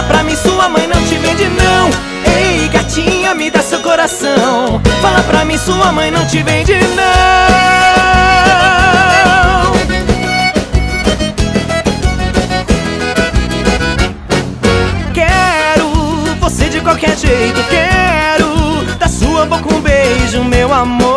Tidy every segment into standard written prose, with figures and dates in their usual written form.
pra mim, sua mãe não te vende não. Ei, gatinha, me dá seu coração. Fala pra mim, sua mãe não te vende não. Quero você de qualquer jeito, quero da sua boca um beijo, meu amor.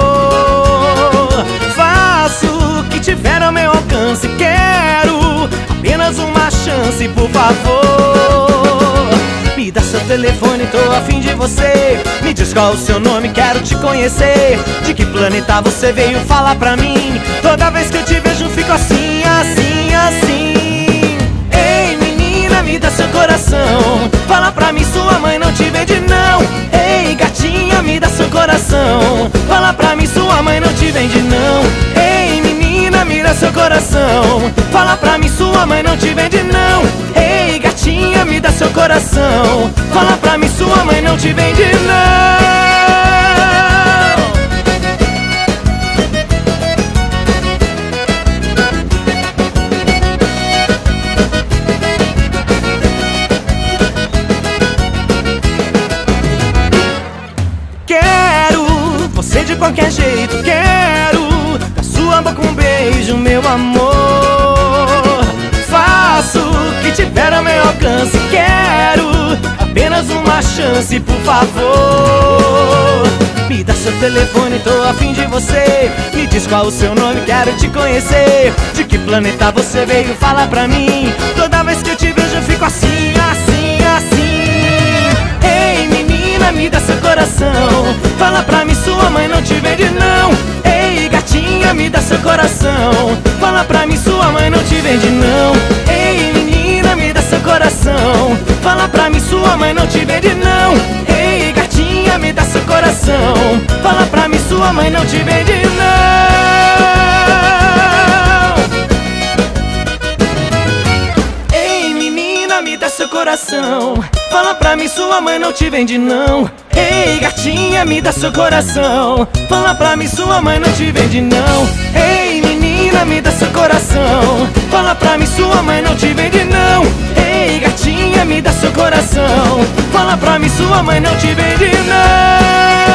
Faço o que tiver ao meu alcance, quero apenas uma chance, por favor. Me dá seu telefone, tô afim de você. Me diz qual o seu nome, quero te conhecer. De que planeta você veio falar pra mim? Toda vez que eu te vejo fico assim, assim, assim. Ei, menina, me dá seu coração. Fala pra mim, sua mãe não te vende não. Ei, gatinha, me dá seu coração. Fala pra mim, sua mãe não te vende não. Ei, menina, me dá seu coração. Fala pra mim, sua mãe não te vende não. Ei, gatinha, me dá seu coração. Fala pra mim, sua mãe não te vende não. Quero você de qualquer jeito, quero da sua boca um beijo, meu amor. Faço o que tiver ao meu alcance, quero apenas uma chance, por favor. Me dá seu telefone, tô afim de você. Me diz qual o seu nome, quero te conhecer. De que planeta você veio falar pra mim? Toda vez que eu te vejo eu fico assim, assim, assim. Ei, menina, me dá seu coração. Fala pra mim, sua mãe não te vende não. Ei, gatinha, me dá seu coração. Fala pra mim, sua mãe não te vende não. Ei, menina, me dá seu coração. Fala pra mim, sua mãe não te vende não. Ei, gatinha, me dá seu coração. Fala pra mim, sua mãe não te vende não. Ei, menina, me dá seu coração. Fala pra mim, sua mãe não te vende não. Ei, gatinha, me dá seu coração. Fala pra mim, sua mãe não te vende não. Ei, menina, me dá seu coração. Fala pra mim, sua mãe não te vende não. Ei, gatinha, me dá seu coração. Fala pra mim, sua mãe não te vende não.